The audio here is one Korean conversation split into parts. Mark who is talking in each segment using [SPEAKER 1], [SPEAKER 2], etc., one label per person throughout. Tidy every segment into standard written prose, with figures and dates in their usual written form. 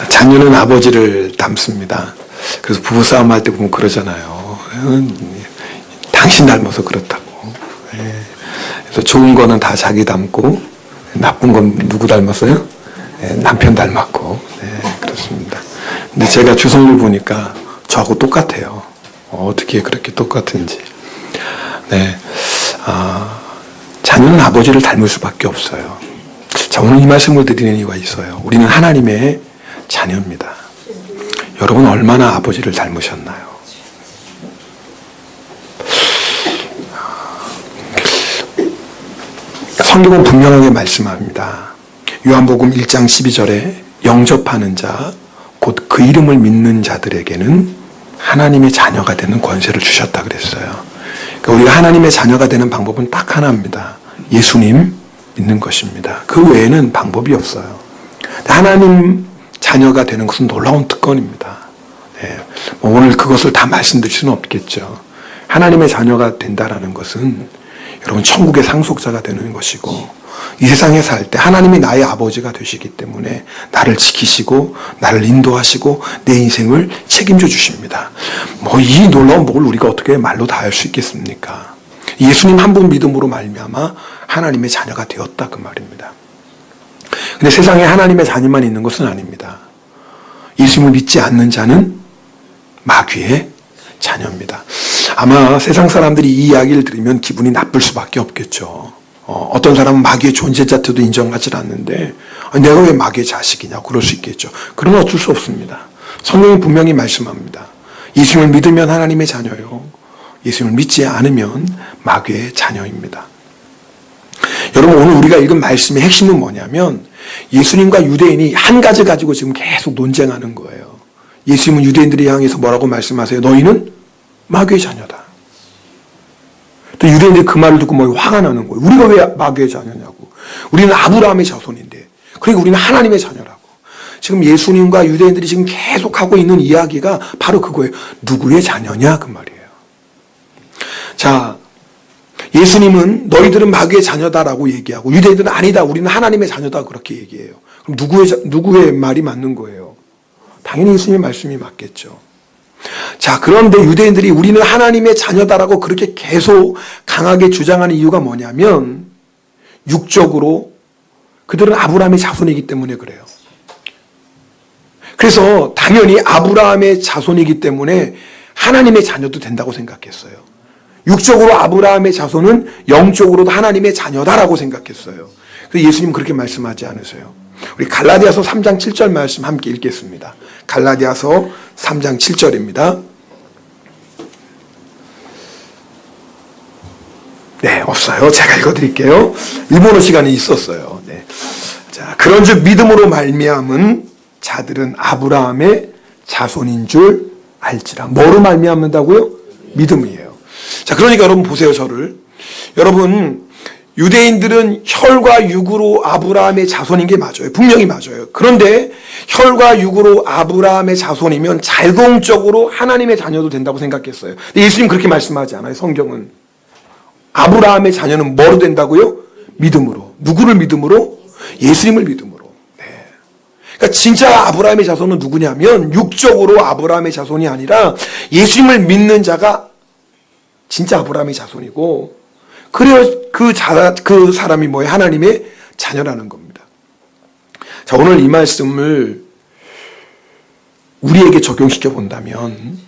[SPEAKER 1] 자녀는 아버지를 닮습니다. 그래서 부부싸움 할 때 보면 그러잖아요. 당신 닮아서 그렇다고. 그래서 좋은 거는 다 자기 닮고 나쁜 건 누구 닮았어요? 남편 닮았고. 그렇습니다. 근데 제가 주성을 보니까 저하고 똑같아요. 어떻게 그렇게 똑같은지. 자녀는 아버지를 닮을 수밖에 없어요. 자, 오늘 이 말씀을 드리는 이유가 있어요. 우리는 하나님의 자녀입니다. 여러분 얼마나 아버지를 닮으셨나요? 성경은 분명하게 말씀합니다. 요한복음 1장 12절에 영접하는 자, 곧 그 이름을 믿는 자들에게는 하나님의 자녀가 되는 권세를 주셨다 그랬어요. 그러니까 우리가 하나님의 자녀가 되는 방법은 딱 하나입니다. 예수님 믿는 것입니다. 그 외에는 방법이 없어요. 하나님 자녀가 되는 것은 놀라운 특권입니다. 오늘 그것을 다 말씀드릴 수는 없겠죠. 하나님의 자녀가 된다라는 것은 여러분 천국의 상속자가 되는 것이고, 이 세상에 살 때 하나님이 나의 아버지가 되시기 때문에 나를 지키시고 나를 인도하시고 내 인생을 책임져 주십니다. 이 놀라운 복을 우리가 어떻게 말로 다 할 수 있겠습니까? 예수님 한 분 믿음으로 말미암아 하나님의 자녀가 되었다 그 말입니다. 근데 세상에 하나님의 자녀만 있는 것은 아닙니다. 예수님을 믿지 않는 자는 마귀의 자녀입니다. 아마 세상 사람들이 이 이야기를 들으면 기분이 나쁠 수밖에 없겠죠. 어떤 사람은 마귀의 존재 자체도 인정하지 않는데 내가 왜 마귀의 자식이냐 그럴 수 있겠죠. 그러면 어쩔 수 없습니다. 성경이 분명히 말씀합니다. 예수님을 믿으면 하나님의 자녀요, 예수님을 믿지 않으면 마귀의 자녀입니다. 여러분 오늘 우리가 읽은 말씀의 핵심은 뭐냐면 예수님과 유대인이 한 가지 가지고 지금 계속 논쟁하는 거예요. 예수님은 유대인들을 향해서 뭐라고 말씀하세요? 너희는 마귀의 자녀다. 또 유대인들이 그 말을 듣고 화가 나는 거예요. 우리가 왜 마귀의 자녀냐고. 우리는 아브라함의 자손인데. 그러니까 우리는 하나님의 자녀라고. 지금 예수님과 유대인들이 지금 계속 하고 있는 이야기가 바로 그거예요. 누구의 자녀냐 그 말이에요. 자, 예수님은 너희들은 마귀의 자녀다라고 얘기하고 유대인들은 아니다, 우리는 하나님의 자녀다 그렇게 얘기해요. 그럼 누구의 말이 맞는 거예요? 당연히 예수님의 말씀이 맞겠죠. 자, 그런데 유대인들이 우리는 하나님의 자녀다라고 그렇게 계속 강하게 주장하는 이유가 뭐냐면 육적으로 그들은 아브라함의 자손이기 때문에 그래요. 그래서 당연히 아브라함의 자손이기 때문에 하나님의 자녀도 된다고 생각했어요. 육적으로 아브라함의 자손은 영적으로도 하나님의 자녀다라고 생각했어요. 그래서 예수님 그렇게 말씀하지 않으세요. 우리 갈라디아서 3장 7절 말씀 함께 읽겠습니다. 갈라디아서 3장 7절입니다. 네, 없어요. 제가 읽어드릴게요. 일본어 시간이 있었어요. 네. 자, 그런즉 믿음으로 말미암은 자들은 아브라함의 자손인 줄 알지라. 뭐로 말미암는다고요? 믿음이에요. 자, 그러니까 여러분 보세요, 저를. 여러분, 유대인들은 혈과 육으로 아브라함의 자손인 게 맞아요. 분명히 맞아요. 그런데 혈과 육으로 아브라함의 자손이면 자동적으로 하나님의 자녀도 된다고 생각했어요. 근데 예수님 그렇게 말씀하지 않아요. 성경은. 아브라함의 자녀는 뭐로 된다고요? 믿음으로. 누구를 믿음으로? 예수님을 믿음으로. 네. 그러니까 진짜 아브라함의 자손은 누구냐면 육적으로 아브라함의 자손이 아니라 예수님을 믿는 자가 진짜 아브라함의 자손이고, 그래야 그 사람이 뭐예요? 하나님의 자녀라는 겁니다. 자, 오늘 이 말씀을 우리에게 적용시켜 본다면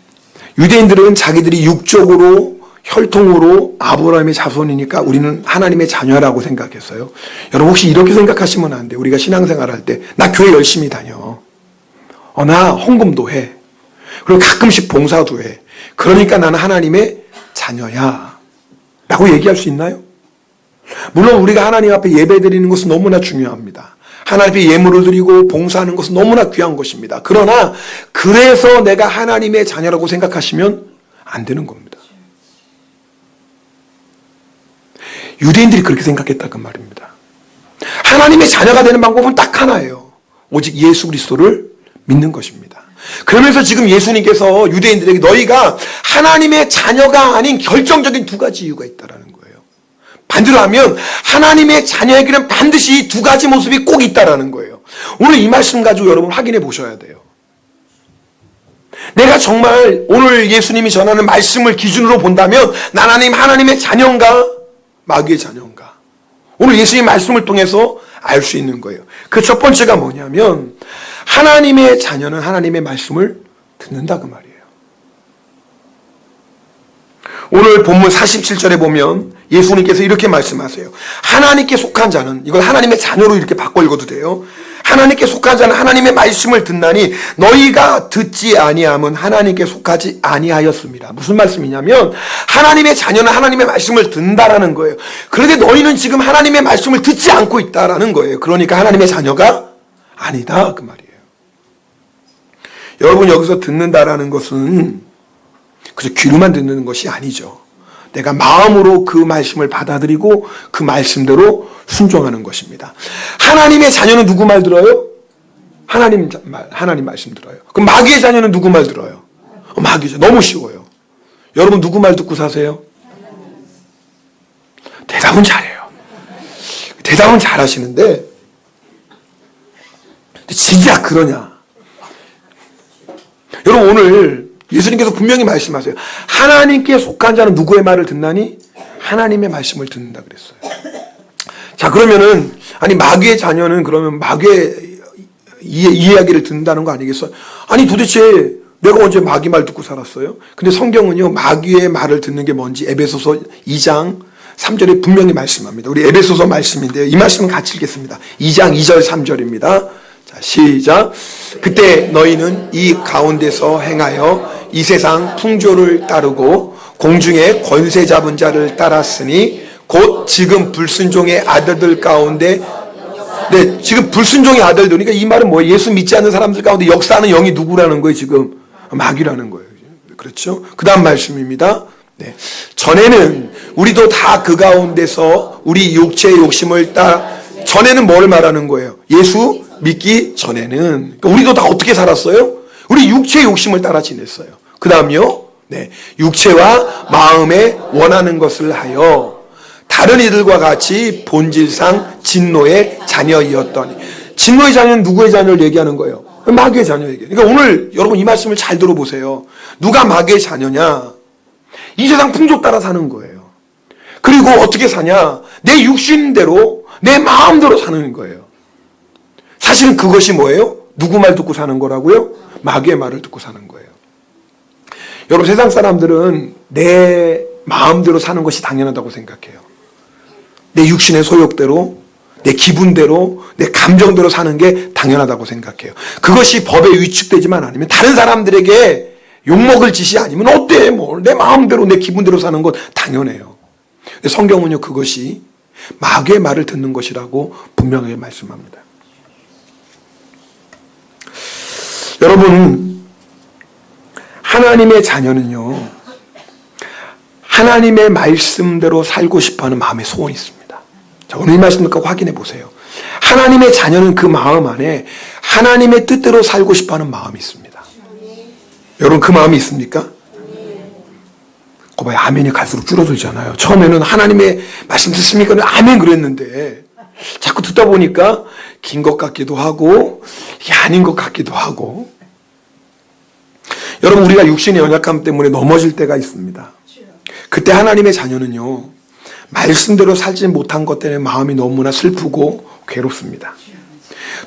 [SPEAKER 1] 유대인들은 자기들이 육적으로 혈통으로 아브라함의 자손이니까 우리는 하나님의 자녀라고 생각했어요. 여러분 혹시 이렇게 생각하시면 안 돼요. 우리가 신앙생활 할 때 나 교회 열심히 다녀. 나 헌금도 해. 그리고 가끔씩 봉사도 해. 그러니까 나는 하나님의 자녀야 라고 얘기할 수 있나요? 물론 우리가 하나님 앞에 예배 드리는 것은 너무나 중요합니다. 하나님 앞에 예물을 드리고 봉사하는 것은 너무나 귀한 것입니다. 그러나 그래서 내가 하나님의 자녀라고 생각하시면 안 되는 겁니다. 유대인들이 그렇게 생각했다 그 말입니다. 하나님의 자녀가 되는 방법은 딱 하나예요. 오직 예수 그리스도를 믿는 것입니다. 그러면서 지금 예수님께서 유대인들에게 너희가 하나님의 자녀가 아닌 결정적인 두 가지 이유가 있다라는 거예요. 반대로 하면 하나님의 자녀에게는 반드시 두 가지 모습이 꼭 있다라는 거예요. 오늘 이 말씀 가지고 여러분 확인해 보셔야 돼요. 내가 정말 오늘 예수님이 전하는 말씀을 기준으로 본다면 난 하나님의 자녀인가 마귀의 자녀인가, 오늘 예수님의 말씀을 통해서 알 수 있는 거예요. 그 첫 번째가 뭐냐면 하나님의 자녀는 하나님의 말씀을 듣는다 그 말이에요. 오늘 본문 47절에 보면 예수님께서 이렇게 말씀하세요. 하나님께 속한 자는, 이걸 하나님의 자녀로 이렇게 바꿔 읽어도 돼요. 하나님께 속한 자는 하나님의 말씀을 듣나니 너희가 듣지 아니함은 하나님께 속하지 아니하였습니다. 무슨 말씀이냐면 하나님의 자녀는 하나님의 말씀을 듣는다라는 거예요. 그런데 너희는 지금 하나님의 말씀을 듣지 않고 있다라는 거예요. 그러니까 하나님의 자녀가 아니다 그 말이에요. 여러분, 여기서 듣는다라는 것은 그저 귀로만 듣는 것이 아니죠. 내가 마음으로 그 말씀을 받아들이고 그 말씀대로 순종하는 것입니다. 하나님의 자녀는 누구 말 들어요? 하나님 말씀 들어요. 그럼 마귀의 자녀는 누구 말 들어요? 마귀죠. 너무 쉬워요. 여러분 누구 말 듣고 사세요? 대답은 잘해요. 대답은 잘하시는데 진짜 그러냐? 여러분 오늘 예수님께서 분명히 말씀하세요. 하나님께 속한 자는 누구의 말을 듣나니? 하나님의 말씀을 듣는다 그랬어요. 자, 그러면은 아니 마귀의 자녀는 그러면 마귀의 이야기를 듣는다는 거 아니겠어요? 아니 도대체 내가 언제 마귀 말 듣고 살았어요? 근데 성경은요 마귀의 말을 듣는 게 뭔지 에베소서 2장 3절에 분명히 말씀합니다. 우리 에베소서 말씀인데요. 이 말씀은 같이 읽겠습니다. 2장 2절 3절입니다. 자, 시작. 그때 너희는 이 가운데서 행하여 이 세상 풍조를 따르고 공중의 권세 잡은 자를 따랐으니 곧 지금 불순종의 아들들 가운데, 네, 지금 불순종의 아들들, 그러니까 이 말은 뭐예요? 예수 믿지 않는 사람들 가운데 역사하는 영이 누구라는 거예요? 지금 마귀라는 거예요. 그렇죠? 그 다음 말씀입니다. 네. 전에는 우리도 다 그 가운데서 우리 육체의 욕심을 전에는 뭘 말하는 거예요? 예수 믿기 전에는. 그러니까 우리도 다 어떻게 살았어요? 우리 육체의 욕심을 따라 지냈어요. 그 다음요, 네, 육체와 마음에 원하는 것을 하여 다른 이들과 같이 본질상 진노의 자녀이었더니. 진노의 자녀는 누구의 자녀를 얘기하는 거예요? 마귀의 자녀 얘기해요. 그러니까 오늘 여러분 이 말씀을 잘 들어보세요. 누가 마귀의 자녀냐? 이 세상 풍조 따라 사는 거예요. 그리고 어떻게 사냐? 내 육신대로 내 마음대로 사는 거예요. 사실은 그것이 뭐예요? 누구 말 듣고 사는 거라고요? 마귀의 말을 듣고 사는 거예요. 여러분 세상 사람들은 내 마음대로 사는 것이 당연하다고 생각해요. 내 육신의 소욕대로, 내 기분대로, 내 감정대로 사는 게 당연하다고 생각해요. 그것이 법에 위축되지만 않으면, 다른 사람들에게 욕먹을 짓이 아니면 어때? 뭐 내 마음대로 내 기분대로 사는 건 당연해요. 성경은요 그것이 마귀의 말을 듣는 것이라고 분명하게 말씀합니다. 여러분, 하나님의 자녀는요 하나님의 말씀대로 살고 싶어하는 마음의 소원이 있습니다. 자, 오늘 이 말씀을 꼭 확인해 보세요. 하나님의 자녀는 그 마음 안에 하나님의 뜻대로 살고 싶어하는 마음이 있습니다. 여러분 그 마음이 있습니까? 거봐요, 아멘이 갈수록 줄어들잖아요. 처음에는 하나님의 말씀 듣습니까? 아멘 그랬는데 자꾸 듣다 보니까 긴 것 같기도 하고 이게 아닌 것 같기도 하고. 여러분 우리가 육신의 연약함 때문에 넘어질 때가 있습니다. 그때 하나님의 자녀는요 말씀대로 살지 못한 것 때문에 마음이 너무나 슬프고 괴롭습니다.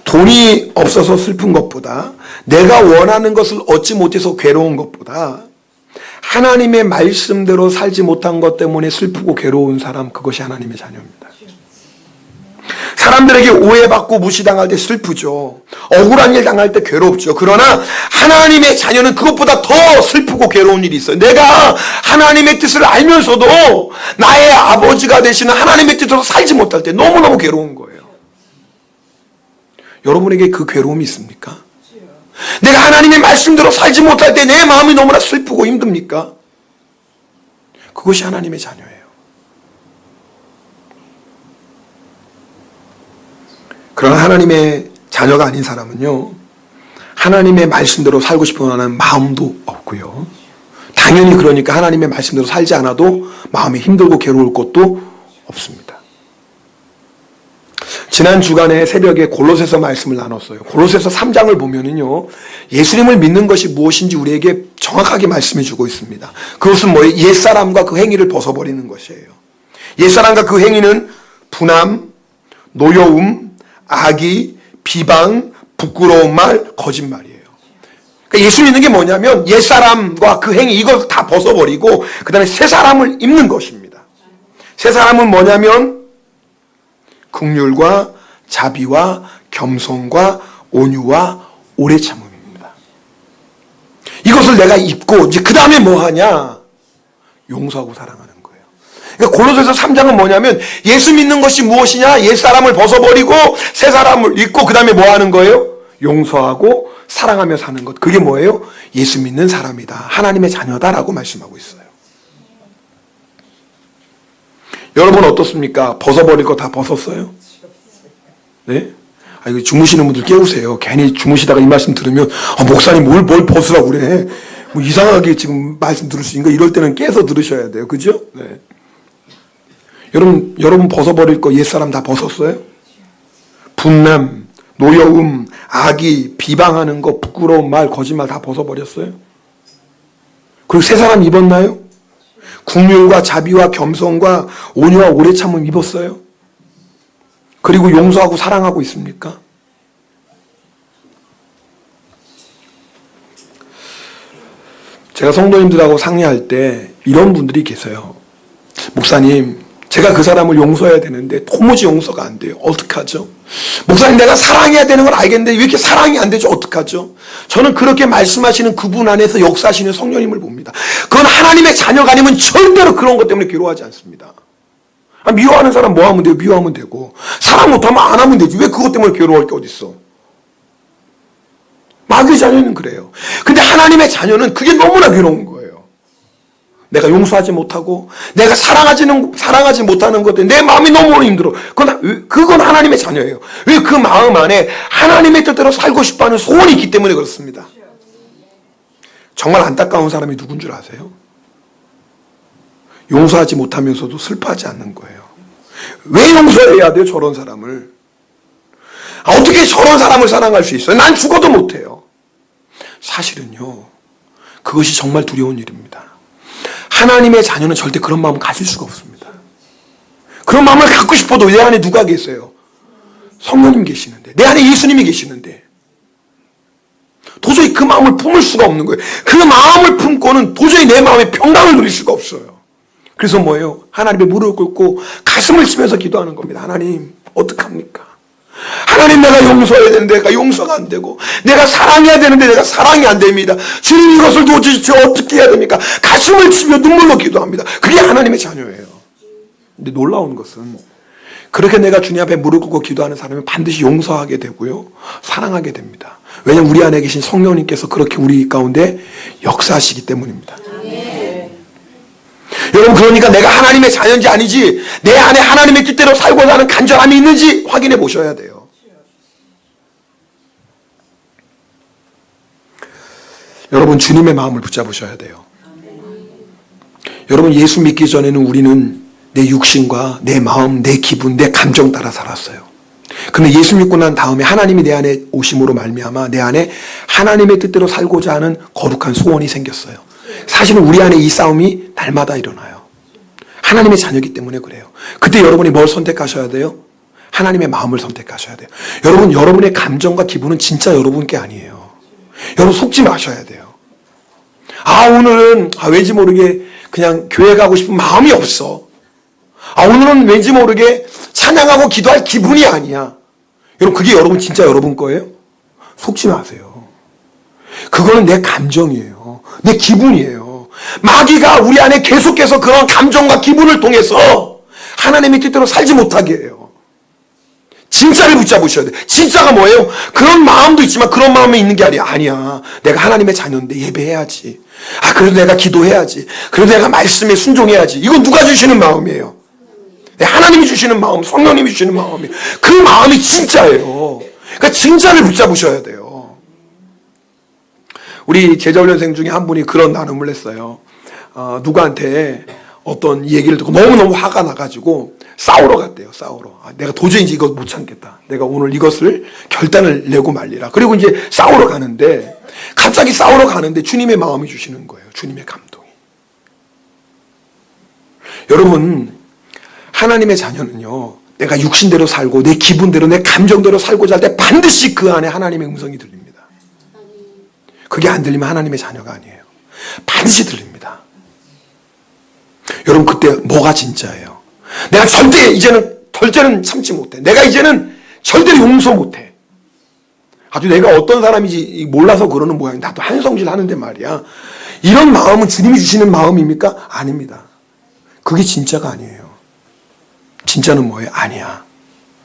[SPEAKER 1] 돈이 없어서 슬픈 것보다, 내가 원하는 것을 얻지 못해서 괴로운 것보다, 하나님의 말씀대로 살지 못한 것 때문에 슬프고 괴로운 사람, 그것이 하나님의 자녀입니다. 사람들에게 오해받고 무시당할 때 슬프죠. 억울한 일 당할 때 괴롭죠. 그러나 하나님의 자녀는 그것보다 더 슬프고 괴로운 일이 있어요. 내가 하나님의 뜻을 알면서도 나의 아버지가 되시는 하나님의 뜻으로 살지 못할 때 너무너무 괴로운 거예요. 여러분에게 그 괴로움이 있습니까? 내가 하나님의 말씀대로 살지 못할 때 내 마음이 너무나 슬프고 힘듭니까? 그것이 하나님의 자녀예요. 그러나 하나님의 자녀가 아닌 사람은요 하나님의 말씀대로 살고 싶어 하는 마음도 없고요, 당연히 그러니까 하나님의 말씀대로 살지 않아도 마음이 힘들고 괴로울 것도 없습니다. 지난 주간에 새벽에 골로새서 말씀을 나눴어요. 골로새서 3장을 보면은요, 예수님을 믿는 것이 무엇인지 우리에게 정확하게 말씀해 주고 있습니다. 그것은 뭐예요? 옛사람과 그 행위를 벗어버리는 것이에요. 옛사람과 그 행위는 분함, 노여움, 악의, 비방, 부끄러운 말, 거짓말이에요. 그러니까 예수 믿는 게 뭐냐면 옛사람과 그 행위 이걸 다 벗어버리고 그 다음에 새 사람을 입는 것입니다. 새 사람은 뭐냐면 긍휼과 자비와 겸손과 온유와 오래 참음입니다. 이것을 내가 입고 이제 그 다음에 뭐 하냐? 용서하고 사랑하는 거예요. 그러니까 골로새서 3장은 뭐냐면 예수 믿는 것이 무엇이냐? 옛사람을 벗어버리고 새 사람을 입고 그 다음에 뭐 하는 거예요? 용서하고 사랑하며 사는 것. 그게 뭐예요? 예수 믿는 사람이다. 하나님의 자녀다라고 말씀하고 있어요. 여러분 어떻습니까? 벗어버릴 거 다 벗었어요? 네? 이거 주무시는 분들 깨우세요. 괜히 주무시다가 이 말씀 들으면 목사님 뭘 벗으라고 그래. 뭐 이상하게 지금 말씀 들을 수 있는 거 이럴 때는 깨서 들으셔야 돼요. 그죠? 네. 여러분 벗어버릴 거 옛사람 다 벗었어요? 분남, 노여움, 악의, 비방하는 거, 부끄러운 말, 거짓말 다 벗어버렸어요? 그리고 새 사람 입었나요? 긍휼과 자비와 겸손과 온유와 오래 참음 입었어요? 그리고 용서하고 사랑하고 있습니까? 제가 성도님들하고 상의할 때 이런 분들이 계세요. 목사님, 제가 그 사람을 용서해야 되는데 도무지 용서가 안 돼요. 어떡하죠? 목사님, 내가 사랑해야 되는 걸 알겠는데 왜 이렇게 사랑이 안 되죠? 어떡하죠? 저는 그렇게 말씀하시는 그분 안에서 역사하시는 성령님을 봅니다. 그건 하나님의 자녀가 아니면 절대로 그런 것 때문에 괴로워하지 않습니다. 미워하는 사람 뭐 하면 돼요? 미워하면 되고. 사랑 못하면 안 하면 되지. 왜 그것 때문에 괴로워할 게 어딨어? 마귀의 자녀는 그래요. 근데 하나님의 자녀는 그게 너무나 괴로운 거예요. 내가 용서하지 못하고 내가 사랑하지 못하는 것 때문에 내 마음이 너무 힘들어. 그건 하나님의 자녀예요. 왜? 그 마음 안에 하나님의 뜻대로 살고 싶어하는 소원이 있기 때문에 그렇습니다. 정말 안타까운 사람이 누군 줄 아세요? 용서하지 못하면서도 슬퍼하지 않는 거예요. 왜 용서해야 돼요? 저런 사람을. 어떻게 저런 사람을 사랑할 수 있어요? 난 죽어도 못해요. 사실은요, 그것이 정말 두려운 일입니다. 하나님의 자녀는 절대 그런 마음을 가질 수가 없습니다. 그런 마음을 갖고 싶어도 내 안에 누가 계세요? 성령님 계시는데, 내 안에 예수님이 계시는데 도저히 그 마음을 품을 수가 없는 거예요. 그 마음을 품고는 도저히 내 마음의 평강을 누릴 수가 없어요. 그래서 뭐예요? 하나님의 무릎을 꿇고 가슴을 치면서 기도하는 겁니다. 하나님, 어떡합니까? 하나님, 내가 용서해야 되는데 내가 용서가 안 되고, 내가 사랑해야 되는데 내가 사랑이 안 됩니다. 주님, 이것을 도대체 어떻게 해야 됩니까? 가슴을 치며 눈물로 기도합니다. 그게 하나님의 자녀예요. 근데 놀라운 것은 그렇게 내가 주님 앞에 무릎 꿇고 기도하는 사람은 반드시 용서하게 되고요, 사랑하게 됩니다. 왜냐하면 우리 안에 계신 성령님께서 그렇게 우리 가운데 역사하시기 때문입니다. 여러분, 그러니까 내가 하나님의 자녀인지 아니지, 내 안에 하나님의 뜻대로 살고자 하는 간절함이 있는지 확인해 보셔야 돼요. 여러분, 주님의 마음을 붙잡으셔야 돼요. 여러분, 예수 믿기 전에는 우리는 내 육신과 내 마음, 내 기분, 내 감정 따라 살았어요. 그런데 예수 믿고 난 다음에 하나님이 내 안에 오심으로 말미암아 내 안에 하나님의 뜻대로 살고자 하는 거룩한 소원이 생겼어요. 사실은 우리 안에 이 싸움이 날마다 일어나요. 하나님의 자녀이기 때문에 그래요. 그때 여러분이 뭘 선택하셔야 돼요? 하나님의 마음을 선택하셔야 돼요. 여러분, 여러분의 감정과 기분은 진짜 여러분 게 아니에요. 여러분, 속지 마셔야 돼요. 오늘은 왠지 모르게 그냥 교회 가고 싶은 마음이 없어. 오늘은 왠지 모르게 찬양하고 기도할 기분이 아니야. 여러분, 그게 여러분 진짜 여러분 거예요? 속지 마세요. 그거는 내 감정이에요. 내 기분이에요. 마귀가 우리 안에 계속해서 그런 감정과 기분을 통해서 하나님의 뜻대로 살지 못하게 해요. 진짜를 붙잡으셔야 돼요. 진짜가 뭐예요? 그런 마음도 있지만 그런 마음이 있는 게 아니야. 내가 하나님의 자녀인데 예배해야지. 그래도 내가 기도해야지. 그래도 내가 말씀에 순종해야지. 이건 누가 주시는 마음이에요? 하나님이 주시는 마음, 성령님이 주시는 마음이에요. 그 마음이 진짜예요. 그러니까 진짜를 붙잡으셔야 돼요. 우리 제자훈련생 중에 한 분이 그런 나눔을 했어요. 누구한테 어떤 얘기를 듣고 너무너무 화가 나가지고 싸우러 갔대요. 싸우러. 내가 도저히 이제 이거 못 참겠다. 내가 오늘 이것을 결단을 내고 말리라. 그리고 이제 싸우러 가는데, 갑자기 싸우러 가는데 주님의 마음이 주시는 거예요. 주님의 감동이. 여러분, 하나님의 자녀는요, 내가 육신대로 살고 내 기분대로 내 감정대로 살고자 할 때 반드시 그 안에 하나님의 음성이 들립니다. 그게 안 들리면 하나님의 자녀가 아니에요. 반드시 들립니다. 여러분, 그때 뭐가 진짜예요? 내가 절대는 참지 못해. 내가 이제는 절대로 용서 못해. 아주 내가 어떤 사람인지 몰라서 그러는 모양이 나도 한성질 하는데 말이야. 이런 마음은 주님이 주시는 마음입니까? 아닙니다. 그게 진짜가 아니에요. 진짜는 뭐예요? 아니야.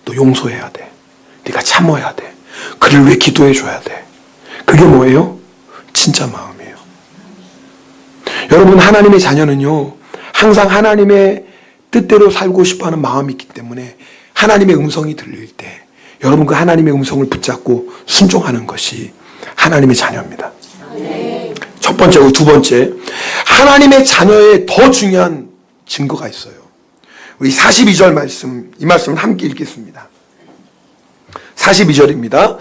[SPEAKER 1] 너 용서해야 돼. 네가 참아야 돼. 그를 위해 기도해 줘야 돼. 그게 뭐예요? 진짜 마음이에요. 여러분, 하나님의 자녀는요, 항상 하나님의 뜻대로 살고 싶어하는 마음이 있기 때문에 하나님의 음성이 들릴 때 여러분 그 하나님의 음성을 붙잡고 순종하는 것이 하나님의 자녀입니다. 첫 번째고 두 번째, 하나님의 자녀의 더 중요한 증거가 있어요. 우리 42절 말씀, 이 말씀을 함께 읽겠습니다. 42절입니다.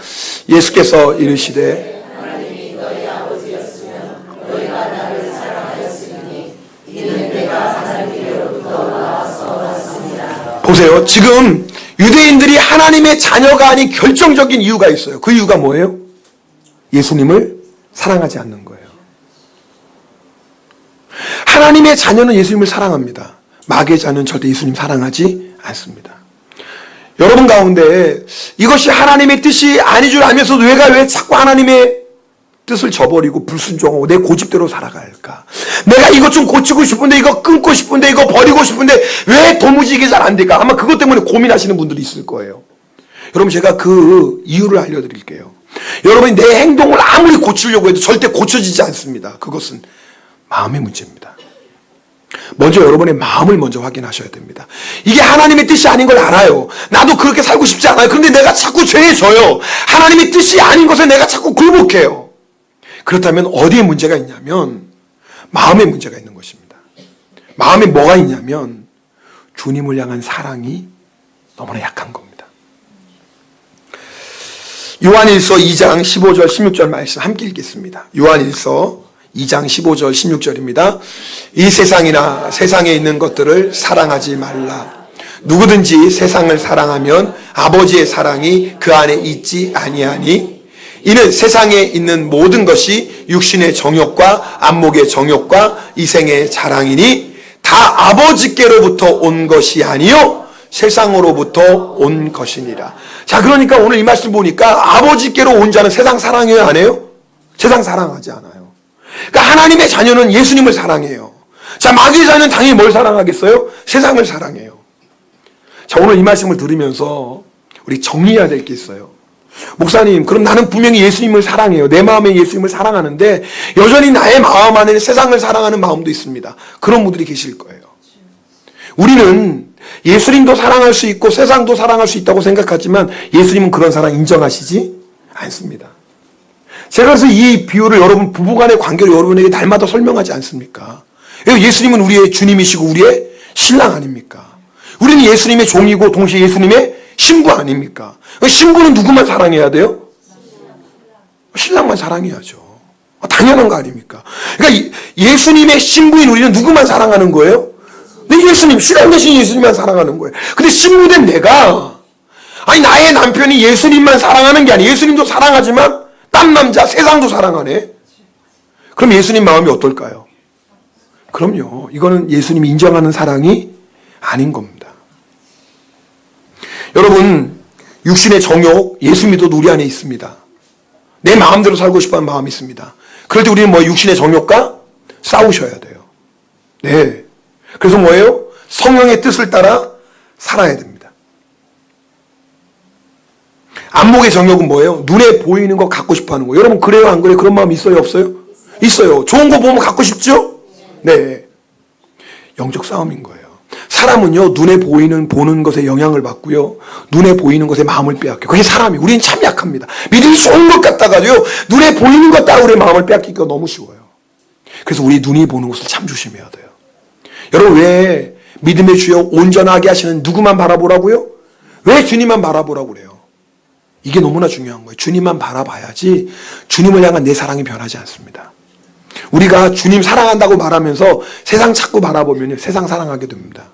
[SPEAKER 1] 예수께서 이르시되 하나님이 너희 아버지였으면 너희가 나를 사랑하였으니 이는 내가 하나님께로부터 나와서 왔습니다. 보세요. 지금 유대인들이 하나님의 자녀가 아닌 결정적인 이유가 있어요. 그 이유가 뭐예요? 예수님을 사랑하지 않는 거예요. 하나님의 자녀는 예수님을 사랑합니다. 마귀의 자녀는 절대 예수님 사랑하지 않습니다. 여러분 가운데 이것이 하나님의 뜻이 아닌 줄 알면서도 왜 자꾸 하나님의 뜻을 저버리고 불순종하고 내 고집대로 살아갈까? 내가 이것 좀 고치고 싶은데, 이거 끊고 싶은데, 이거 버리고 싶은데 왜 도무지 이게 잘 안 될까? 아마 그것 때문에 고민하시는 분들이 있을 거예요. 여러분, 제가 그 이유를 알려드릴게요. 여러분이 내 행동을 아무리 고치려고 해도 절대 고쳐지지 않습니다. 그것은 마음의 문제입니다. 먼저 여러분의 마음을 먼저 확인하셔야 됩니다. 이게 하나님의 뜻이 아닌 걸 알아요. 나도 그렇게 살고 싶지 않아요. 그런데 내가 자꾸 죄에 져요. 하나님의 뜻이 아닌 것에 내가 자꾸 굴복해요. 그렇다면 어디에 문제가 있냐면 마음에 문제가 있는 것입니다. 마음에 뭐가 있냐면 주님을 향한 사랑이 너무나 약한 겁니다. 요한일서 2장 15절 16절 말씀 함께 읽겠습니다. 요한일서 2장 15절 16절입니다. 이 세상이나 세상에 있는 것들을 사랑하지 말라. 누구든지 세상을 사랑하면 아버지의 사랑이 그 안에 있지 아니하니 이는 세상에 있는 모든 것이 육신의 정욕과 안목의 정욕과 이생의 자랑이니 다 아버지께로부터 온 것이 아니요 세상으로부터 온 것이니라. 자, 그러니까 오늘 이 말씀 보니까 아버지께로 온 자는 세상 사랑해요, 안 해요? 세상 사랑하지 않아요. 그러니까 하나님의 자녀는 예수님을 사랑해요. 자, 마귀의 자녀는 당연히 뭘 사랑하겠어요? 세상을 사랑해요. 자, 오늘 이 말씀을 들으면서 우리 정리해야 될 게 있어요. 목사님, 그럼 나는 분명히 예수님을 사랑해요. 내 마음에 예수님을 사랑하는데 여전히 나의 마음 안에 세상을 사랑하는 마음도 있습니다. 그런 분들이 계실 거예요. 우리는 예수님도 사랑할 수 있고 세상도 사랑할 수 있다고 생각하지만 예수님은 그런 사랑 인정하시지 않습니다. 제가 그래서 이 비유를 여러분 부부간의 관계를 여러분에게 날마다 설명하지 않습니까? 예수님은 우리의 주님이시고 우리의 신랑 아닙니까? 우리는 예수님의 종이고 동시에 예수님의 신부 아닙니까? 신부는 누구만 사랑해야 돼요? 신랑만 사랑해야죠. 당연한 거 아닙니까? 그러니까 예수님의 신부인 우리는 누구만 사랑하는 거예요? 네, 예수님, 신랑 대신 예수님만 사랑하는 거예요. 근데 신부된 내가, 아니 나의 남편이 예수님만 사랑하는 게 아니에요. 예수님도 사랑하지만 딴 남자 세상도 사랑하네. 그럼 예수님 마음이 어떨까요? 그럼요. 이거는 예수님이 인정하는 사랑이 아닌 겁니다. 여러분, 육신의 정욕, 예수 믿어도 우리 안에 있습니다. 내 마음대로 살고 싶어하는 마음이 있습니다. 그럴 때 우리는 육신의 정욕과 싸우셔야 돼요. 네. 그래서 뭐예요? 성령의 뜻을 따라 살아야 됩니다. 안목의 정욕은 뭐예요? 눈에 보이는 거 갖고 싶어하는 거. 여러분 그래요, 안 그래요? 그런 마음 있어요, 없어요? 있어요. 좋은 거 보면 갖고 싶죠? 네. 영적 싸움인 거예요. 사람은요, 눈에 보는 것에 영향을 받고요, 눈에 보이는 것에 마음을 빼앗겨요. 그게 사람이. 우리는 참 약합니다. 믿음이 좋은 것 같다가도요, 눈에 보이는 것 따라 우리의 마음을 빼앗기기가 너무 쉬워요. 그래서 우리 눈이 보는 것을 참 조심해야 돼요. 여러분, 왜 믿음의 주여 온전하게 하시는 누구만 바라보라고요? 왜 주님만 바라보라고 그래요? 이게 너무나 중요한 거예요. 주님만 바라봐야지 주님을 향한 내 사랑이 변하지 않습니다. 우리가 주님 사랑한다고 말하면서 세상 자꾸 바라보면 세상 사랑하게 됩니다.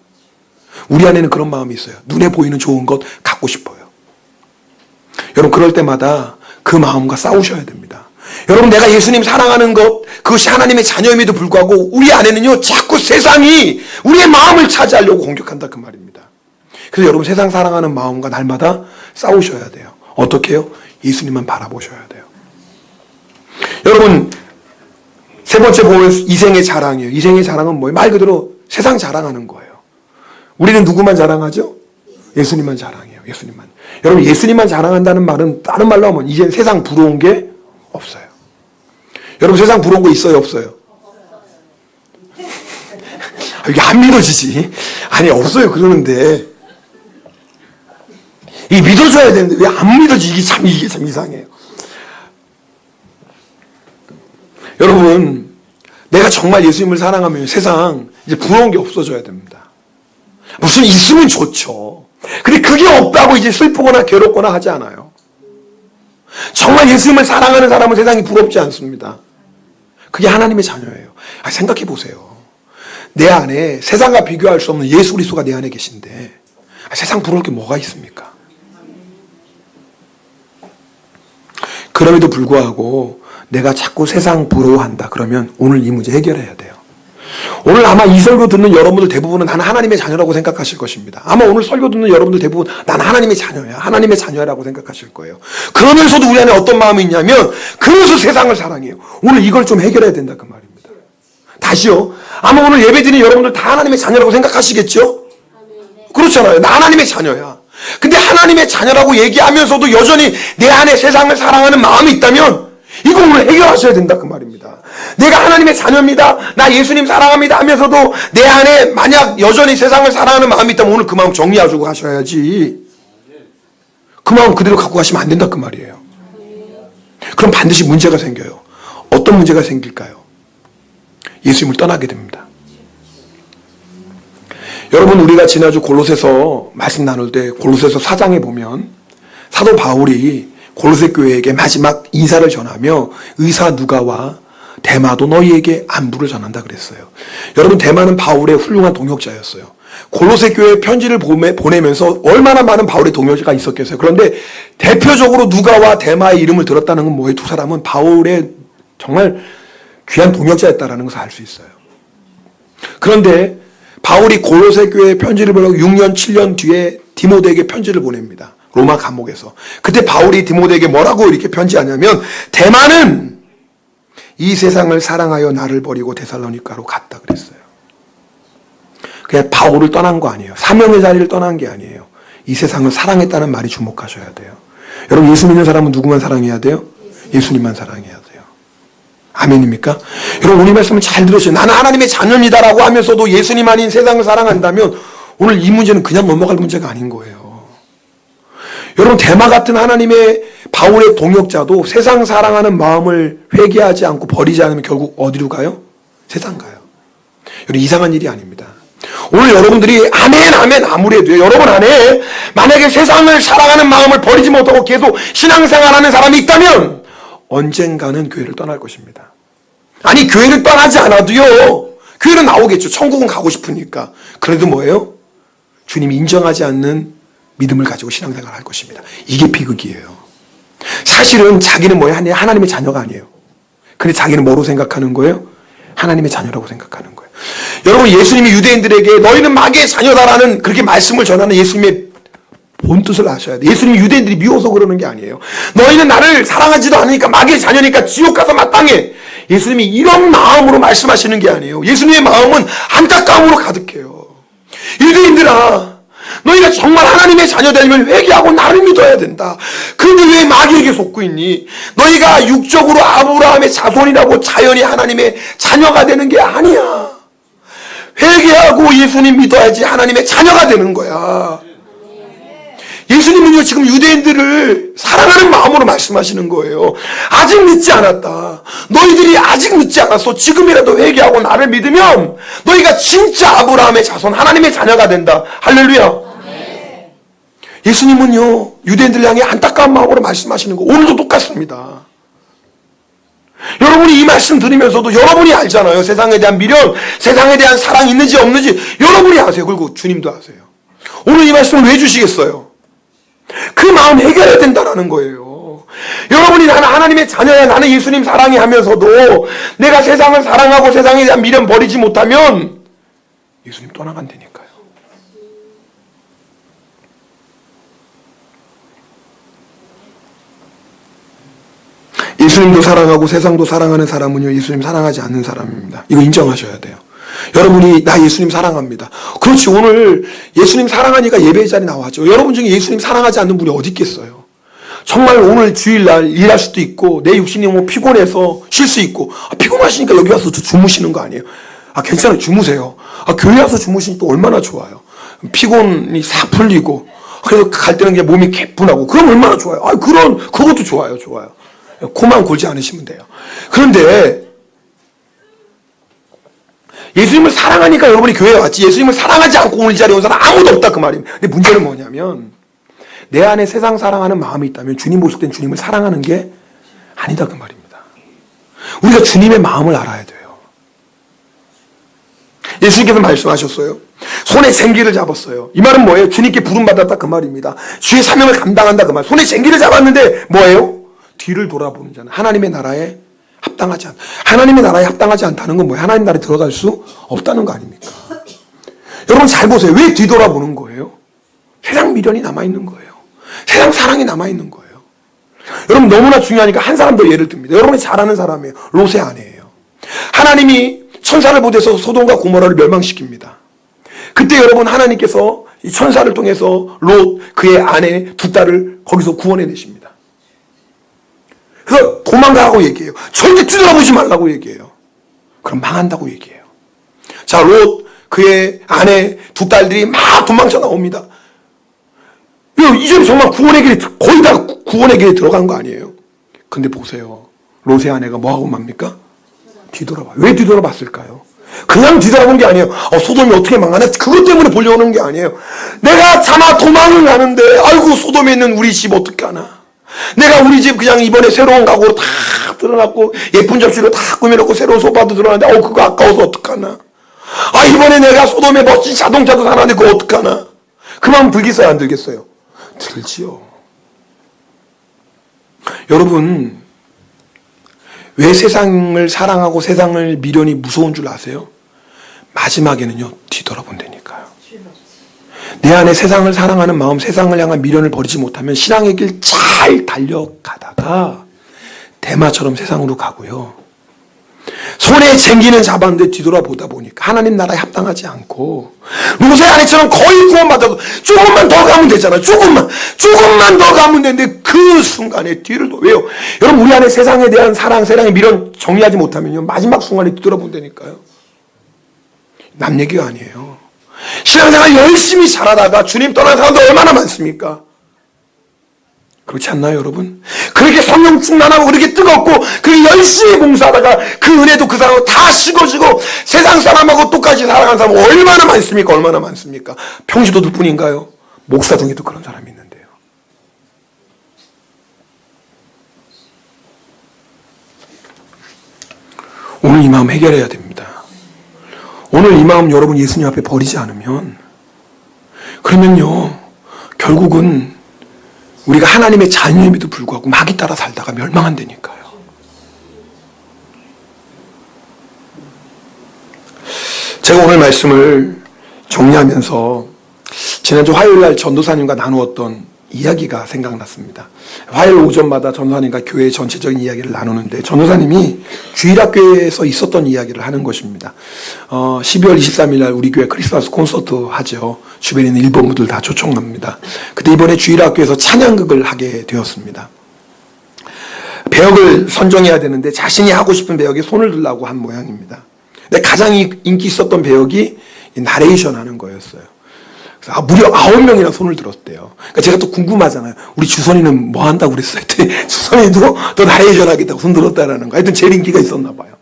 [SPEAKER 1] 우리 안에는 그런 마음이 있어요. 눈에 보이는 좋은 것 갖고 싶어요. 여러분 그럴 때마다 그 마음과 싸우셔야 됩니다. 여러분 내가 예수님 사랑하는 것 그것이 하나님의 자녀임에도 불구하고 우리 안에는요 자꾸 세상이 우리의 마음을 차지하려고 공격한다 그 말입니다. 그래서 여러분 세상 사랑하는 마음과 날마다 싸우셔야 돼요. 어떻게 해요? 예수님만 바라보셔야 돼요. 여러분 세 번째 보면 이생의 자랑이에요. 이생의 자랑은 뭐예요? 말 그대로 세상 자랑하는 거예요. 우리는 누구만 자랑하죠? 예수님만 자랑해요. 예수님만. 여러분 예수님만 자랑한다는 말은 다른 말로 하면 이제 세상 부러운 게 없어요. 여러분 세상 부러운 거 있어요? 없어요? 이게 안 믿어지지? 아니 없어요 그러는데 이 믿어줘야 되는데 왜 안 믿어지지? 이게 참 이상해요. 여러분 내가 정말 예수님을 사랑하면 세상 이제 부러운 게 없어져야 됩니다. 무슨 있으면 좋죠. 근데 그게 없다고 이제 슬프거나 괴롭거나 하지 않아요. 정말 예수님을 사랑하는 사람은 세상이 부럽지 않습니다. 그게 하나님의 자녀예요. 생각해 보세요. 내 안에 세상과 비교할 수 없는 예수 그리스도가 내 안에 계신데 세상 부러울 게 뭐가 있습니까? 그럼에도 불구하고 내가 자꾸 세상 부러워한다 그러면 오늘 이 문제 해결해야 돼요. 오늘 아마 이 설교 듣는 여러분들 대부분은 나는 하나님의 자녀라고 생각하실 것입니다. 아마 오늘 설교 듣는 여러분들 대부분 나는 하나님의 자녀야 하나님의 자녀라고 생각하실 거예요. 그러면서도 우리 안에 어떤 마음이 있냐면 그래서 세상을 사랑해요. 오늘 이걸 좀 해결해야 된다 그 말입니다. 다시요. 아마 오늘 예배드리는 여러분들 다 하나님의 자녀라고 생각하시겠죠? 그렇잖아요. 나 하나님의 자녀야. 근데 하나님의 자녀라고 얘기하면서도 여전히 내 안에 세상을 사랑하는 마음이 있다면 이거 오늘 해결하셔야 된다 그 말입니다. 내가 하나님의 자녀입니다. 나 예수님 사랑합니다 하면서도 내 안에 만약 여전히 세상을 사랑하는 마음이 있다면 오늘 그 마음 정리하시고 가셔야지. 그 마음 그대로 갖고 가시면 안 된다 그 말이에요. 그럼 반드시 문제가 생겨요. 어떤 문제가 생길까요? 예수님을 떠나게 됩니다. 여러분 우리가 지난주 골로새서 말씀 나눌 때 골로새서 4장에 보면 사도 바울이 골로새 교회에게 마지막 인사를 전하며 의사 누가와 데마도 너희에게 안부를 전한다 그랬어요. 여러분 데마는 바울의 훌륭한 동역자였어요. 골로새 교회에 편지를 보내면서 얼마나 많은 바울의 동역자가 있었겠어요. 그런데 대표적으로 누가와 데마의 이름을 들었다는 건 뭐예요? 두 사람은 바울의 정말 귀한 동역자였다는 것을 알 수 있어요. 그런데 바울이 골로새 교회에 편지를 보내고 6년 7년 뒤에 디모데에게 편지를 보냅니다. 로마 감옥에서. 그때 바울이 디모데에게 뭐라고 이렇게 편지하냐면 데마는 이 세상을 사랑하여 나를 버리고 데살로니가로 갔다 그랬어요. 그냥 바울을 떠난 거 아니에요. 사명의 자리를 떠난 게 아니에요. 이 세상을 사랑했다는 말이 주목하셔야 돼요. 여러분 예수 믿는 사람은 누구만 사랑해야 돼요? 예수님만 사랑해야 돼요. 아멘입니까? 여러분 오늘 말씀을 잘 들으세요. 나는 하나님의 자녀입니다라고 하면서도 예수님 아닌 세상을 사랑한다면 오늘 이 문제는 그냥 넘어갈 문제가 아닌 거예요. 여러분 데마 같은 하나님의 바울의 동역자도 세상 사랑하는 마음을 회개하지 않고 버리지 않으면 결국 어디로 가요? 세상 가요. 여러분 이상한 일이 아닙니다. 오늘 여러분들이 아멘 아무리 해도요. 여러분 안에 만약에 세상을 사랑하는 마음을 버리지 못하고 계속 신앙생활하는 사람이 있다면 언젠가는 교회를 떠날 것입니다. 아니 교회를 떠나지 않아도요. 교회로 나오겠죠. 천국은 가고 싶으니까. 그래도 뭐예요? 주님이 인정하지 않는 믿음을 가지고 신앙생활을 할 것입니다. 이게 비극이에요. 사실은 자기는 뭐예요? 하나님의 자녀가 아니에요. 근데 자기는 뭐로 생각하는 거예요? 하나님의 자녀라고 생각하는 거예요. 여러분 예수님이 유대인들에게 너희는 마귀의 자녀다라는 그렇게 말씀을 전하는 예수님의 본뜻을 아셔야 돼요. 예수님이 유대인들이 미워서 그러는 게 아니에요. 너희는 나를 사랑하지도 않으니까 마귀의 자녀니까 지옥 가서 마땅해. 예수님이 이런 마음으로 말씀하시는 게 아니에요. 예수님의 마음은 안타까움으로 가득해요. 유대인들아 너희가 정말 하나님의 자녀되면 회개하고 나를 믿어야 된다. 그런데 왜 마귀에게 속고 있니? 너희가 육적으로 아브라함의 자손이라고 자연히 하나님의 자녀가 되는 게 아니야. 회개하고 예수님 믿어야지 하나님의 자녀가 되는 거야. 예수님은요, 지금 유대인들을 사랑하는 마음으로 말씀하시는 거예요. 아직 늦지 않았다. 너희들이 아직 늦지 않았어. 지금이라도 회개하고 나를 믿으면 너희가 진짜 아브라함의 자손, 하나님의 자녀가 된다. 할렐루야. 예수님은요, 유대인들 향해 안타까운 마음으로 말씀하시는 거 오늘도 똑같습니다. 여러분이 이 말씀 들으면서도 여러분이 알잖아요. 세상에 대한 미련, 세상에 대한 사랑이 있는지 없는지 여러분이 아세요. 그리고 주님도 아세요. 오늘 이 말씀을 왜 주시겠어요? 그 마음 해결해야 된다는 거예요. 여러분이 나는 하나님의 자녀야, 나는 예수님 사랑해 하면서도 내가 세상을 사랑하고 세상에 대한 미련 버리지 못하면 예수님 떠나간다니까요. 예수님도 사랑하고 세상도 사랑하는 사람은요, 예수님 사랑하지 않는 사람입니다. 이거 인정하셔야 돼요. 여러분이 나 예수님 사랑합니다. 그렇지, 오늘 예수님 사랑하니까 예배 자리 나왔죠. 여러분 중에 예수님 사랑하지 않는 분이 어디 있겠어요? 정말 오늘 주일날 일할 수도 있고 내 육신이 뭐 피곤해서 쉴 수 있고, 피곤하시니까 여기 와서 주무시는 거 아니에요? 괜찮아요, 주무세요. 교회 와서 주무시니까 얼마나 좋아요. 피곤이 싹 풀리고, 그래서 갈 때는 그냥 몸이 개뿐하고, 그럼 얼마나 좋아요. 그것도 좋아요. 코만 골지 않으시면 돼요. 그런데 예수님을 사랑하니까 여러분이 교회에 왔지, 예수님을 사랑하지 않고 오늘 이 자리에 온 사람 아무도 없다, 그 말입니다. 근데 문제는 뭐냐면, 내 안에 세상 사랑하는 마음이 있다면 주님 보실 땐 주님을 사랑하는 게 아니다, 그 말입니다. 우리가 주님의 마음을 알아야 돼요. 예수님께서 말씀하셨어요. 손에 쟁기를 잡았어요. 이 말은 뭐예요? 주님께 부름받았다, 그 말입니다. 주의 사명을 감당한다, 그 말. 손에 쟁기를 잡았는데 뭐예요? 뒤를 돌아보는 자는 하나님의 나라에 합당하지 않다. 하나님의 나라에 합당하지 않다는 건 뭐예요? 하나님 나라에 들어갈 수 없다는 거 아닙니까? 여러분 잘 보세요. 왜 뒤돌아보는 거예요? 세상 미련이 남아있는 거예요. 세상 사랑이 남아있는 거예요. 여러분 너무나 중요하니까 한 사람 더 예를 듭니다. 여러분이 잘 아는 사람이에요. 롯의 아내예요. 하나님이 천사를 보내서 소돔과 고모라를 멸망시킵니다. 그때 여러분 하나님께서 이 천사를 통해서 롯, 그의 아내 두 딸을 거기서 구원해내십니다. 그래서 도망가라고 얘기해요. 절대 뒤돌아보지 말라고 얘기해요. 그럼 망한다고 얘기해요. 자, 롯, 그의 아내 두 딸들이 막 도망쳐 나옵니다. 이제 정말 구원의 길에, 거의 다 구원의 길에 들어간 거 아니에요? 근데 보세요. 롯의 아내가 뭐하고 맙니까? 뒤돌아봐요. 왜 뒤돌아봤을까요? 그냥 뒤돌아본 게 아니에요. 소돔이 어떻게 망하나? 그것 때문에 보려는 게 아니에요. 내가 차마 도망을 가는데, 아이고, 소돔에 있는 우리 집 어떡하나? 내가 우리 집 그냥 이번에 새로운 가구로 다 들어놨고 예쁜 접시로 다 꾸며놓고 새로운 소파도 들어놨는데 그거 아까워서 어떡하나. 이번에 내가 소돔에 멋진 자동차도 사놨는데 그거 어떡하나. 그 마음 들겠어요, 안 들겠어요? 들지요. 여러분 왜 세상을 사랑하고 세상을 미련이 무서운 줄 아세요? 마지막에는요, 뒤돌아본다니까요. 내 안에 세상을 사랑하는 마음, 세상을 향한 미련을 버리지 못하면 신앙의 길 잘 달려가다가 대마처럼 세상으로 가고요. 손에 쟁기는 잡았는데 뒤돌아보다 보니까 하나님 나라에 합당하지 않고 롯의 아내처럼 거의 구원받아도 조금만 더 가면 되잖아요. 조금만 더 가면 되는데 그 순간에 뒤를 왜요? 여러분 우리 안에 세상에 대한 사랑, 세상의 미련 정리하지 못하면요, 마지막 순간에 뒤돌아본다니까요. 남 얘기가 아니에요. 신앙생활 열심히 잘하다가 주님 떠난 사람도 얼마나 많습니까? 그렇지 않나요, 여러분? 그렇게 성령 충만하고 그렇게 뜨겁고 그렇게 열심히 봉사하다가 그 은혜도 그 사람하고 다 식어지고 세상 사람하고 똑같이 살아가는 사람 얼마나 많습니까? 얼마나 많습니까? 평시도들 뿐인가요? 목사 중에도 그런 사람이 있는데요. 오늘 이 마음 해결해야 됩니다. 오늘 이 마음 여러분 예수님 앞에 버리지 않으면, 그러면요 결국은 우리가 하나님의 자녀임에도 불구하고 마귀 따라 살다가 멸망한다니까요. 제가 오늘 말씀을 정리하면서 지난주 화요일날 전도사님과 나누었던 이야기가 생각났습니다. 화요일 오전마다 전도사님과 교회의 전체적인 이야기를 나누는데 전도사님이 주일학교에서 있었던 이야기를 하는 것입니다. 12월 23일 날 우리 교회 크리스마스 콘서트 하죠. 주변에 있는 일본분들 다 초청합니다. 그때 이번에 주일학교에서 찬양극을 하게 되었습니다. 배역을 선정해야 되는데 자신이 하고 싶은 배역에 손을 들라고 한 모양입니다. 근데 가장 인기 있었던 배역이 나레이션 하는 거였어요. 무려 9명이나 손을 들었대요. 그러니까 제가 또 궁금하잖아요. 우리 주선이는 뭐 한다고 그랬어요? 주선이도 또 나레이션 하겠다고 손 들었다라는 거. 하여튼 제일 인기가 있었나 봐요.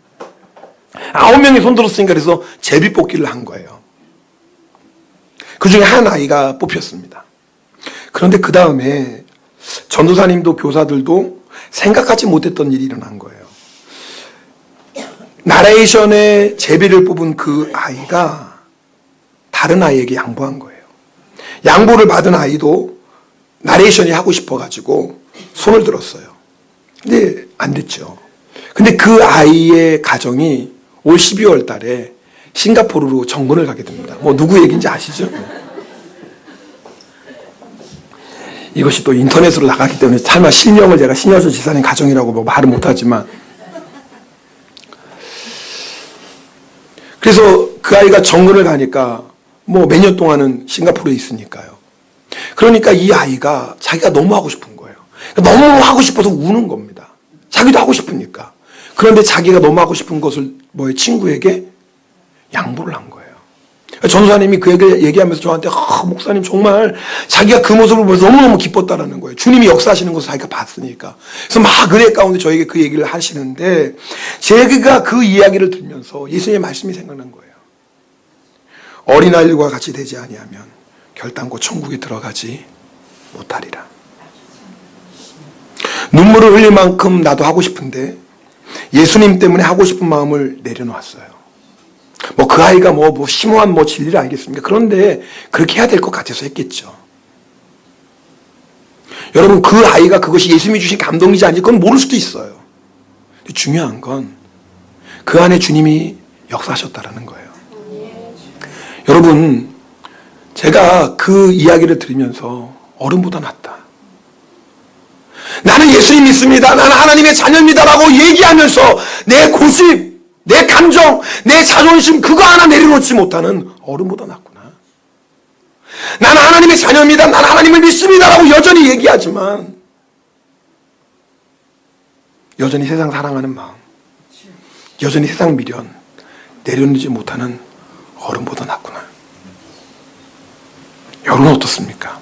[SPEAKER 1] 9명이 손 들었으니까 그래서 제비뽑기를 한 거예요. 그 중에 한 아이가 뽑혔습니다. 그런데 그 다음에 전도사님도 교사들도 생각하지 못했던 일이 일어난 거예요. 나레이션의 제비를 뽑은 그 아이가 다른 아이에게 양보한 거예요. 양보를 받은 아이도 나레이션이 하고 싶어가지고 손을 들었어요. 근데 안 됐죠. 근데 그 아이의 가정이 올 12월 달에 싱가포르로 정근을 가게 됩니다. 뭐 누구 얘기인지 아시죠? 이것이 또 인터넷으로 나갔기 때문에 설마 실명을 제가 신여주 지사님 가정이라고 뭐 말은 못하지만, 그래서 그 아이가 정근을 가니까 뭐 몇 년 동안은 싱가포르에 있으니까요. 그러니까 이 아이가 자기가 너무 하고 싶은 거예요. 너무 하고 싶어서 우는 겁니다. 자기도 하고 싶으니까. 그런데 자기가 너무 하고 싶은 것을 친구에게 양보를 한 거예요. 전도사님이 그 얘기하면서 저한테 목사님 정말 자기가 그 모습을 보면서 너무너무 기뻤다라는 거예요. 주님이 역사하시는 것을 자기가 봤으니까. 그래서 막 은혜 가운데 저에게 그 얘기를 하시는데 제가 그 이야기를 들으면서 예수님의 말씀이 생각난 거예요. 어린아이들과 같이 되지 아니하면 결단코 천국에 들어가지 못하리라. 눈물을 흘릴 만큼 나도 하고 싶은데 예수님 때문에 하고 싶은 마음을 내려놓았어요. 뭐 그 아이가 뭐 심오한 진리를 알겠습니까? 그런데 그렇게 해야 될 것 같아서 했겠죠. 여러분, 그 아이가 그것이 예수님이 주신 감동이지 아닌지 그건 모를 수도 있어요. 근데 중요한 건 그 안에 주님이 역사하셨다라는 거예요. 여러분, 제가 그 이야기를 들으면서 어른보다 낫다. 나는 예수님 믿습니다. 나는 하나님의 자녀입니다라고 얘기하면서 내 고집, 내 감정, 내 자존심 그거 하나 내려놓지 못하는 어른보다 낫구나. 나는 하나님의 자녀입니다. 나는 하나님을 믿습니다라고 여전히 얘기하지만 여전히 세상 사랑하는 마음, 여전히 세상 미련 내려놓지 못하는 어른보다 낫구나. 여러분은 어떻습니까?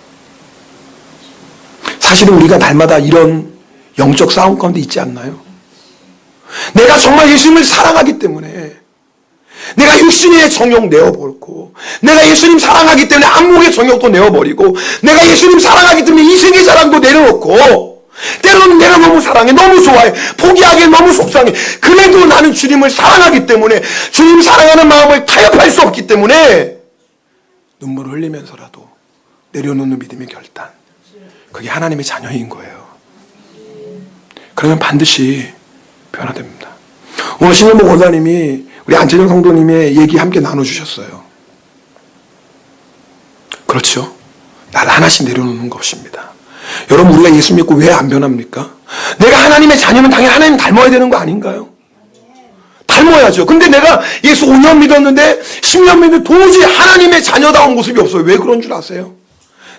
[SPEAKER 1] 사실은 우리가 날마다 이런 영적 싸움 가운데 있지 않나요? 내가 정말 예수님을 사랑하기 때문에 내가 육신의 정욕 내어버리고, 내가 예수님 사랑하기 때문에 안목의 정욕도 내어버리고, 내가 예수님 사랑하기 때문에 이생의 자랑도 내려놓고, 때로는 내가 너무 사랑해, 너무 좋아해, 포기하기엔 너무 속상해. 그래도 나는 주님을 사랑하기 때문에, 주님 사랑하는 마음을 타협할 수 없기 때문에 눈물을 흘리면서라도 내려놓는 믿음의 결단, 그게 하나님의 자녀인 거예요. 그러면 반드시 변화됩니다. 오늘 신현복 원사님이 우리 안채정 성도님의 얘기 함께 나눠주셨어요. 그렇죠? 날 하나씩 내려놓는 것입니다. 여러분, 우리가 예수 믿고 왜 안 변합니까? 내가 하나님의 자녀면 당연히 하나님 닮아야 되는 거 아닌가요? 닮아야죠. 근데 내가 예수 5년 믿었는데 10년 믿는데 도저히 하나님의 자녀다운 모습이 없어요. 왜 그런 줄 아세요?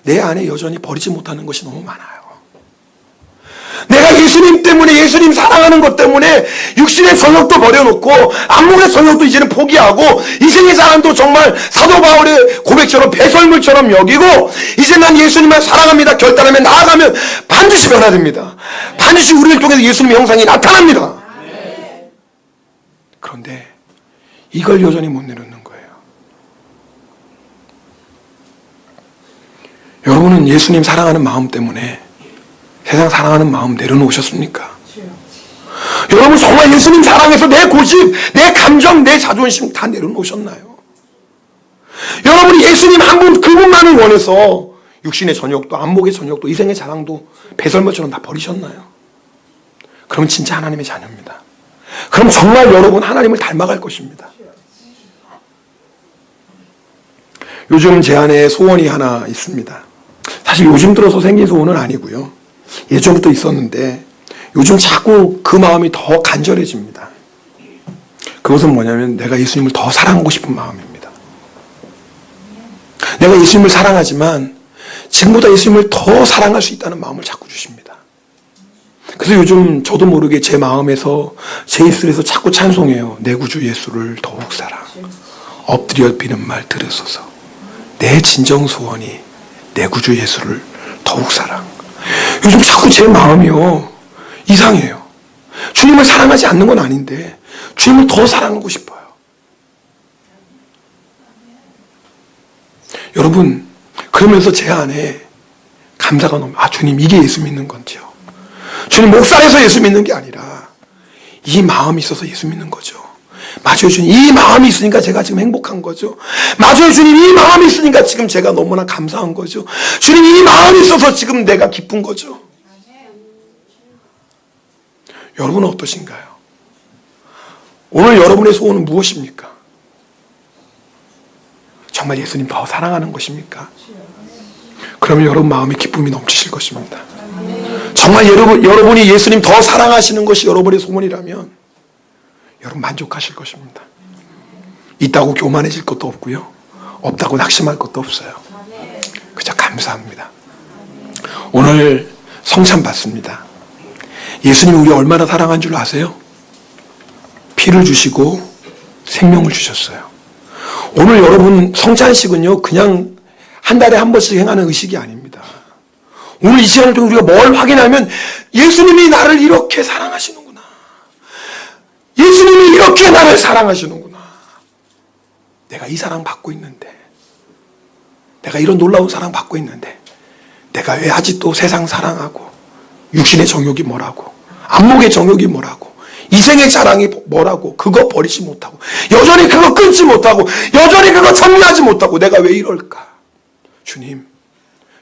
[SPEAKER 1] 내 안에 여전히 버리지 못하는 것이 너무 많아요. 내가 예수님 때문에, 예수님 사랑하는 것 때문에 육신의 정욕도 버려놓고 안목의 정욕도 이제는 포기하고 이생의 자랑도 정말 사도 바울의 고백처럼 배설물처럼 여기고 이제 난 예수님만 사랑합니다 결단하면 나아가면 반드시 변화됩니다. 반드시 우리를 통해서 예수님의 형상이 나타납니다. 그런데 이걸 여전히 못 내놓는 거예요. 여러분은 예수님 사랑하는 마음 때문에 세상 사랑하는 마음 내려놓으셨습니까? 여러분 정말 예수님 사랑해서 내 고집, 내 감정, 내 자존심 다 내려놓으셨나요? 여러분이 예수님 한 분, 그분만을 원해서 육신의 전욕도, 안목의 전욕도, 이생의 자랑도 배설물처럼 다 버리셨나요? 그럼 진짜 하나님의 자녀입니다. 그럼 정말 여러분 하나님을 닮아갈 것입니다. 요즘 제 안에 소원이 하나 있습니다. 사실 요즘 들어서 생긴 소원은 아니고요. 예전부터 있었는데 요즘 자꾸 그 마음이 더 간절해집니다. 그것은 뭐냐면 내가 예수님을 더 사랑하고 싶은 마음입니다. 내가 예수님을 사랑하지만 지금보다 예수님을 더 사랑할 수 있다는 마음을 자꾸 주십니다. 그래서 요즘 저도 모르게 제 마음에서, 제 입술에서 자꾸 찬송해요. 내 구주 예수를 더욱 사랑, 엎드려 비는 말 들으소서, 내 진정 소원이 내 구주 예수를 더욱 사랑. 요즘 자꾸 제 마음이요 이상해요. 주님을 사랑하지 않는 건 아닌데 주님을 더 사랑하고 싶어요. 여러분, 그러면서 제 안에 감사가 너무, 주님, 이게 예수 믿는 건지요. 주님, 목살에서 예수 믿는 게 아니라 이 마음이 있어서 예수 믿는 거죠. 맞아요, 주님, 이 마음이 있으니까 제가 지금 행복한 거죠. 맞아요, 주님, 이 마음이 있으니까 지금 제가 너무나 감사한 거죠. 주님, 이 마음이 있어서 지금 내가 기쁜 거죠. 여러분은 어떠신가요? 오늘 여러분의 소원은 무엇입니까? 정말 예수님 더 사랑하는 것입니까? 그러면 여러분 마음에 기쁨이 넘치실 것입니다. 정말 여러분이 예수님 더 사랑하시는 것이 여러분의 소원이라면 여러분 만족하실 것입니다. 있다고 교만해질 것도 없고요. 없다고 낙심할 것도 없어요. 그저 감사합니다. 오늘 성찬 받습니다. 예수님이 우리 얼마나 사랑한 줄 아세요? 피를 주시고 생명을 주셨어요. 오늘 여러분 성찬식은요 그냥 한 달에 한 번씩 행하는 의식이 아닙니다. 오늘 이 시간을 통해 우리가 뭘 확인하면 예수님이 나를 이렇게 사랑하시는구나. 예수님이 이렇게 나를 사랑하시는구나. 내가 이 사랑 받고 있는데, 내가 이런 놀라운 사랑 받고 있는데 내가 왜 아직도 세상 사랑하고 육신의 정욕이 뭐라고, 안목의 정욕이 뭐라고, 이생의 자랑이 뭐라고, 그거 버리지 못하고, 여전히 그거 끊지 못하고, 여전히 그거 정리하지 못하고 내가 왜 이럴까? 주님,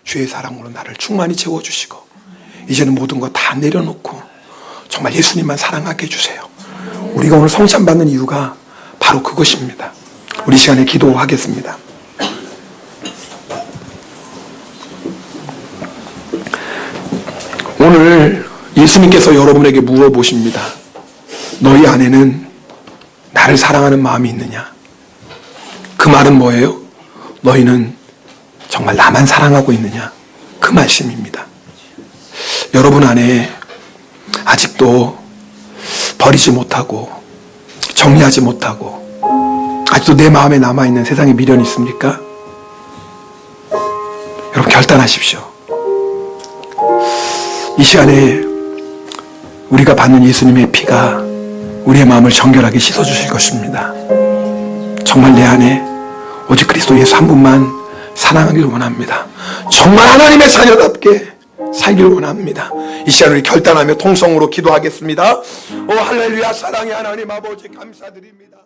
[SPEAKER 1] 주의 사랑으로 나를 충만히 채워주시고 이제는 모든 거 다 내려놓고 정말 예수님만 사랑하게 해주세요. 우리가 오늘 성찬 받는 이유가 바로 그것입니다. 우리 시간에 기도하겠습니다. 오늘 예수님께서 여러분에게 물어보십니다. 너희 안에는 나를 사랑하는 마음이 있느냐? 그 말은 뭐예요? 너희는 정말 나만 사랑하고 있느냐? 그 말씀입니다. 여러분 안에 아직도 버리지 못하고 정리하지 못하고 아직도 내 마음에 남아있는 세상의 미련이 있습니까? 여러분 결단하십시오. 이 시간에 우리가 받는 예수님의 피가 우리의 마음을 정결하게 씻어주실 것입니다. 정말 내 안에 오직 그리스도 예수 한 분만 사랑하기를 원합니다. 정말 하나님의 자녀답게 살기를 원합니다. 이 시간 우리 결단하며 통성으로 기도하겠습니다. 오 할렐루야. 사랑의 하나님 아버지 감사드립니다.